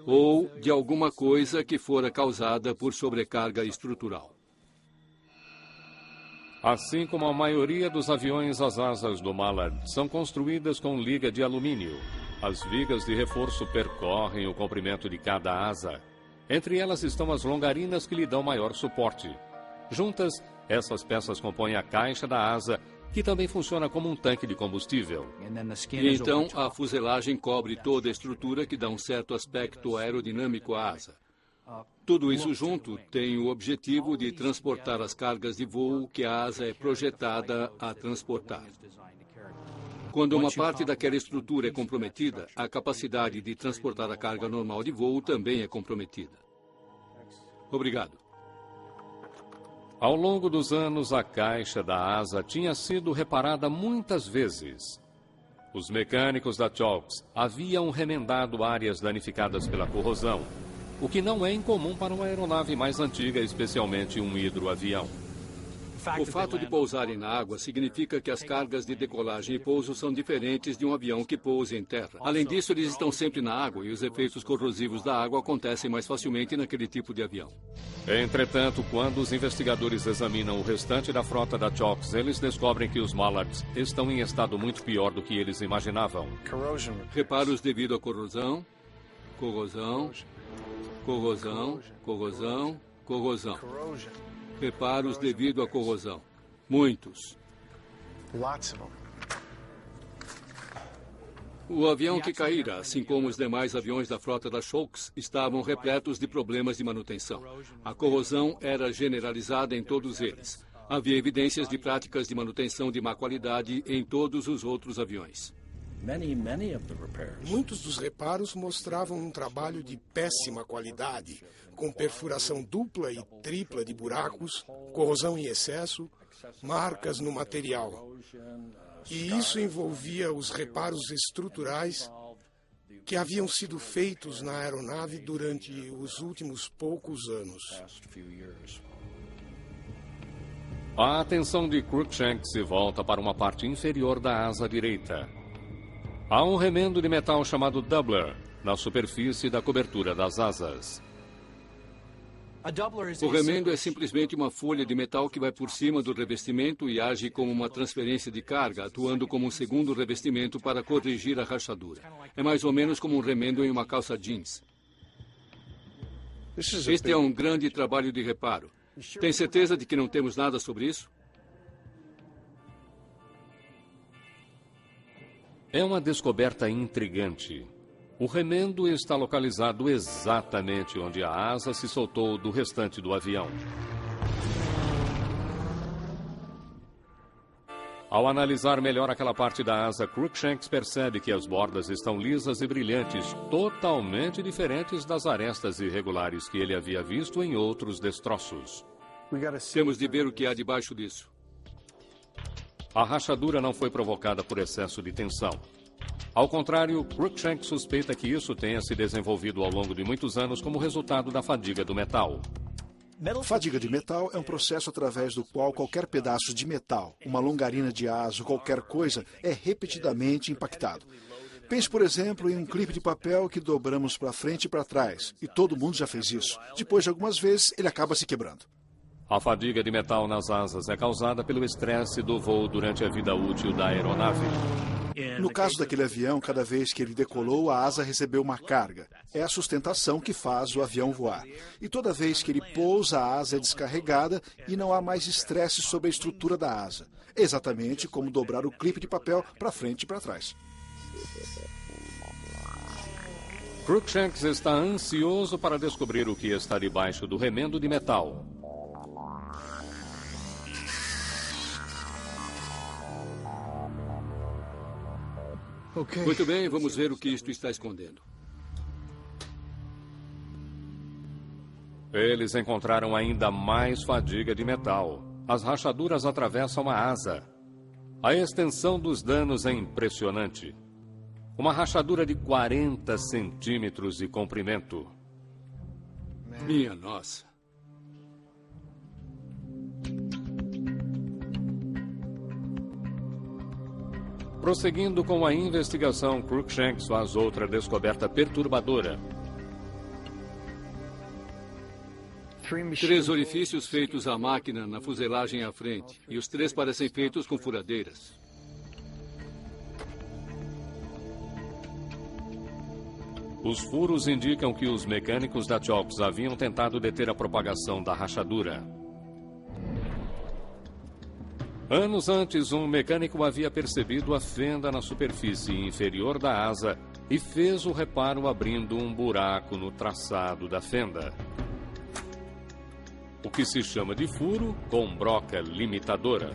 ou de alguma coisa que fora causada por sobrecarga estrutural. Assim como a maioria dos aviões, as asas do Mallard são construídas com liga de alumínio. As vigas de reforço percorrem o comprimento de cada asa. Entre elas estão as longarinas que lhe dão maior suporte. Juntas, essas peças compõem a caixa da asa, que também funciona como um tanque de combustível. E então a fuselagem cobre toda a estrutura que dá um certo aspecto aerodinâmico à asa. Tudo isso junto tem o objetivo de transportar as cargas de voo que a asa é projetada a transportar. Quando uma parte daquela estrutura é comprometida, a capacidade de transportar a carga normal de voo também é comprometida. Obrigado. Ao longo dos anos, a caixa da asa tinha sido reparada muitas vezes. Os mecânicos da Chalks haviam remendado áreas danificadas pela corrosão, o que não é incomum para uma aeronave mais antiga, especialmente um hidroavião. O fato de pousarem na água significa que as cargas de decolagem e pouso são diferentes de um avião que pousa em terra. Além disso, eles estão sempre na água e os efeitos corrosivos da água acontecem mais facilmente naquele tipo de avião. Entretanto, quando os investigadores examinam o restante da frota da Chalks, eles descobrem que os Mallards estão em estado muito pior do que eles imaginavam. Reparos devido à corrosão, corrosão, corrosão, corrosão, corrosão. Reparos devido à corrosão. Muitos. O avião que caíra, assim como os demais aviões da frota da Chalks, estavam repletos de problemas de manutenção. A corrosão era generalizada em todos eles. Havia evidências de práticas de manutenção de má qualidade em todos os outros aviões. Muitos dos reparos mostravam um trabalho de péssima qualidade, com perfuração dupla e tripla de buracos, corrosão em excesso, marcas no material. E isso envolvia os reparos estruturais que haviam sido feitos na aeronave durante os últimos poucos anos. A atenção de Cruikshank se volta para uma parte inferior da asa direita. Há um remendo de metal chamado doubler na superfície da cobertura das asas. O remendo é simplesmente uma folha de metal que vai por cima do revestimento e age como uma transferência de carga, atuando como um segundo revestimento para corrigir a rachadura. É mais ou menos como um remendo em uma calça jeans. Este é um grande trabalho de reparo. Tem certeza de que não temos nada sobre isso? É uma descoberta intrigante. O remendo está localizado exatamente onde a asa se soltou do restante do avião. Ao analisar melhor aquela parte da asa, Cruikshanks percebe que as bordas estão lisas e brilhantes, totalmente diferentes das arestas irregulares que ele havia visto em outros destroços. Temos de ver o que há debaixo disso. A rachadura não foi provocada por excesso de tensão. Ao contrário, Cruikshank suspeita que isso tenha se desenvolvido ao longo de muitos anos como resultado da fadiga do metal. Fadiga de metal é um processo através do qual qualquer pedaço de metal, uma longarina de asa ou qualquer coisa, é repetidamente impactado. Pense, por exemplo, em um clipe de papel que dobramos para frente e para trás, e todo mundo já fez isso. Depois de algumas vezes, ele acaba se quebrando. A fadiga de metal nas asas é causada pelo estresse do voo durante a vida útil da aeronave. No caso daquele avião, cada vez que ele decolou, a asa recebeu uma carga. É a sustentação que faz o avião voar. E toda vez que ele pousa, a asa é descarregada e não há mais estresse sobre a estrutura da asa. Exatamente como dobrar o clipe de papel para frente e para trás. Cruikshanks está ansioso para descobrir o que está debaixo do remendo de metal. Muito bem, vamos ver o que isto está escondendo. Eles encontraram ainda mais fadiga de metal. As rachaduras atravessam a asa. A extensão dos danos é impressionante. Uma rachadura de 40 centímetros de comprimento. Minha nossa. Prosseguindo com a investigação, Cruikshanks faz outra descoberta perturbadora. 3 orifícios feitos à máquina na fuselagem à frente, e os 3 parecem feitos com furadeiras. Os furos indicam que os mecânicos da Chalks haviam tentado deter a propagação da rachadura. Anos antes, um mecânico havia percebido a fenda na superfície inferior da asa e fez o reparo abrindo um buraco no traçado da fenda, o que se chama de furo com broca limitadora.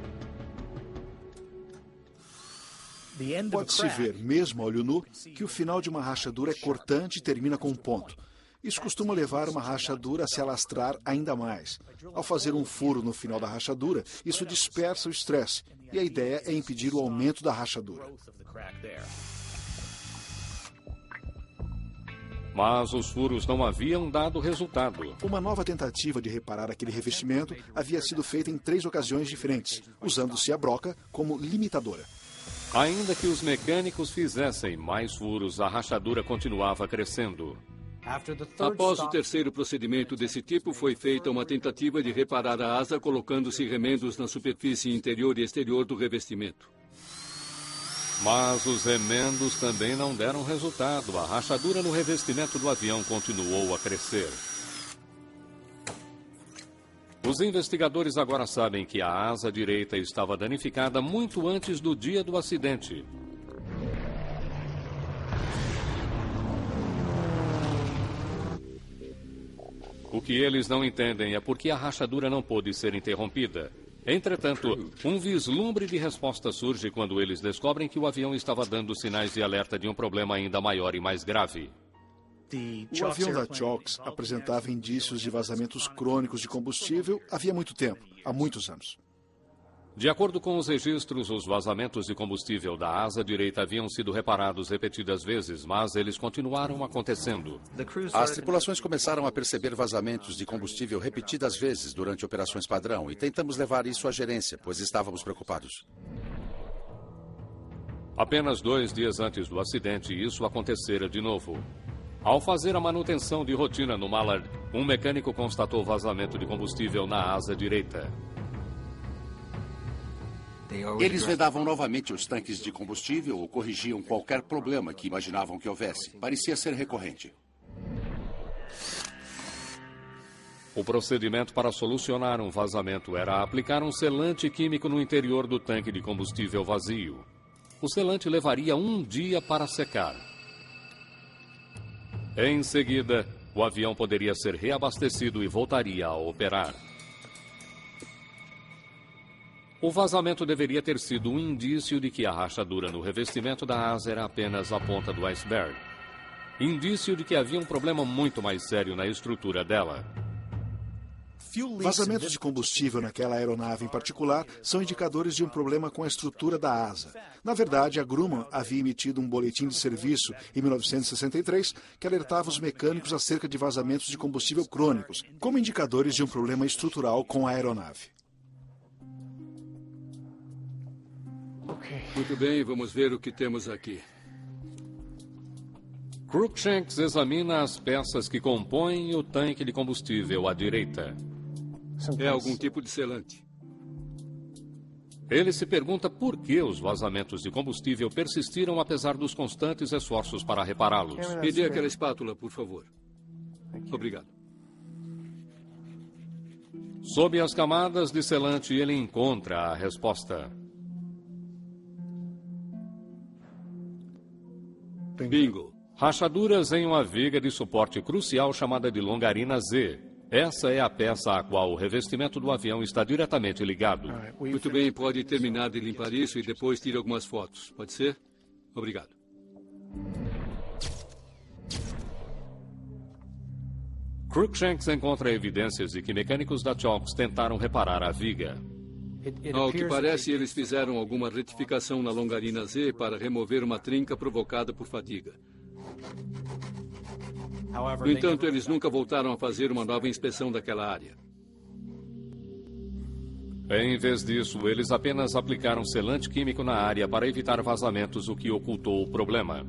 Pode-se ver, mesmo a olho nu, que o final de uma rachadura é cortante e termina com um ponto. Isso costuma levar uma rachadura a se alastrar ainda mais. Ao fazer um furo no final da rachadura, isso dispersa o estresse, e a ideia é impedir o aumento da rachadura. Mas os furos não haviam dado resultado. Uma nova tentativa de reparar aquele revestimento havia sido feita em 3 ocasiões diferentes, usando-se a broca como limitadora. Ainda que os mecânicos fizessem mais furos, a rachadura continuava crescendo. Após o 3º procedimento desse tipo, foi feita uma tentativa de reparar a asa colocando-se remendos na superfície interior e exterior do revestimento. Mas os remendos também não deram resultado. A rachadura no revestimento do avião continuou a crescer. Os investigadores agora sabem que a asa direita estava danificada muito antes do dia do acidente. O que eles não entendem é por que a rachadura não pôde ser interrompida. Entretanto, um vislumbre de resposta surge quando eles descobrem que o avião estava dando sinais de alerta de um problema ainda maior e mais grave. O avião da Chalks apresentava indícios de vazamentos crônicos de combustível havia muito tempo, há muitos anos. De acordo com os registros, os vazamentos de combustível da asa direita haviam sido reparados repetidas vezes, mas eles continuaram acontecendo. As tripulações começaram a perceber vazamentos de combustível repetidas vezes durante operações padrão e tentamos levar isso à gerência, pois estávamos preocupados. Apenas 2 dias antes do acidente, isso acontecera de novo. Ao fazer a manutenção de rotina no Mallard, um mecânico constatou vazamento de combustível na asa direita. Eles vedavam novamente os tanques de combustível ou corrigiam qualquer problema que imaginavam que houvesse. Parecia ser recorrente. O procedimento para solucionar um vazamento era aplicar um selante químico no interior do tanque de combustível vazio. O selante levaria 1 dia para secar. Em seguida, o avião poderia ser reabastecido e voltaria a operar. O vazamento deveria ter sido um indício de que a rachadura no revestimento da asa era apenas a ponta do iceberg. Indício de que havia um problema muito mais sério na estrutura dela. Vazamentos de combustível naquela aeronave em particular são indicadores de um problema com a estrutura da asa. Na verdade, a Grumman havia emitido um boletim de serviço em 1963 que alertava os mecânicos acerca de vazamentos de combustível crônicos, como indicadores de um problema estrutural com a aeronave. Muito bem, vamos ver o que temos aqui. Cruikshanks examina as peças que compõem o tanque de combustível à direita. É algum tipo de selante. Ele se pergunta por que os vazamentos de combustível persistiram apesar dos constantes esforços para repará-los. Me dê aquela espátula, por favor. Obrigado. Sob as camadas de selante, ele encontra a resposta. Bingo. Rachaduras em uma viga de suporte crucial chamada de longarina Z. Essa é a peça à qual o revestimento do avião está diretamente ligado. Muito bem, pode terminar de limpar isso e depois tire algumas fotos. Pode ser? Obrigado. Cruikshanks encontra evidências de que mecânicos da Chalks tentaram reparar a viga. Ao que parece, eles fizeram alguma retificação na longarina Z para remover uma trinca provocada por fadiga. No entanto, eles nunca voltaram a fazer uma nova inspeção daquela área. Em vez disso, eles apenas aplicaram selante químico na área para evitar vazamentos, o que ocultou o problema.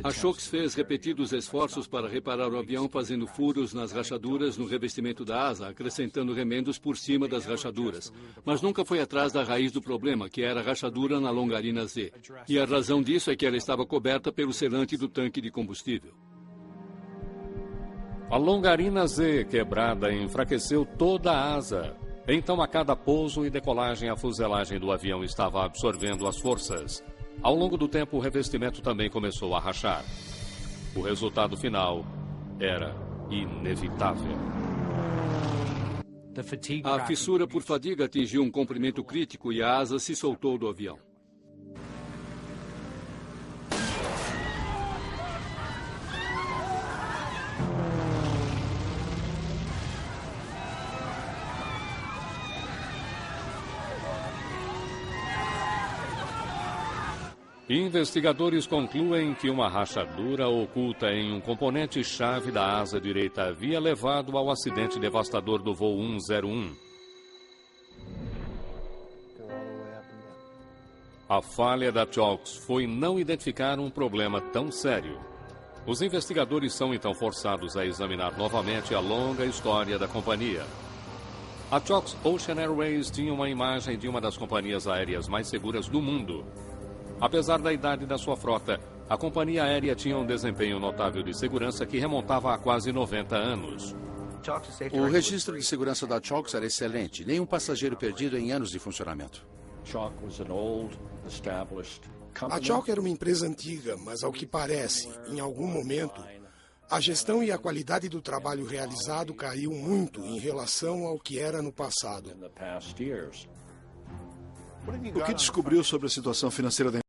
A Chaux fez repetidos esforços para reparar o avião, fazendo furos nas rachaduras no revestimento da asa, acrescentando remendos por cima das rachaduras. Mas nunca foi atrás da raiz do problema, que era a rachadura na longarina Z. E a razão disso é que ela estava coberta pelo selante do tanque de combustível. A longarina Z quebrada enfraqueceu toda a asa. Então, a cada pouso e decolagem, a fuselagem do avião estava absorvendo as forças. Ao longo do tempo, o revestimento também começou a rachar. O resultado final era inevitável. A fissura por fadiga atingiu um comprimento crítico e a asa se soltou do avião. Investigadores concluem que uma rachadura oculta em um componente-chave da asa direita havia levado ao acidente devastador do voo 101. A falha da Chaux foi não identificar um problema tão sério. Os investigadores são então forçados a examinar novamente a longa história da companhia. A Chaux Ocean Airways tinha uma imagem de uma das companhias aéreas mais seguras do mundo. Apesar da idade da sua frota, a companhia aérea tinha um desempenho notável de segurança que remontava a quase 90 anos. O registro de segurança da Chaux era excelente. Nenhum passageiro perdido em anos de funcionamento. A Chaux era uma empresa antiga, mas ao que parece, em algum momento, a gestão e a qualidade do trabalho realizado caiu muito em relação ao que era no passado. O que descobriu sobre a situação financeira da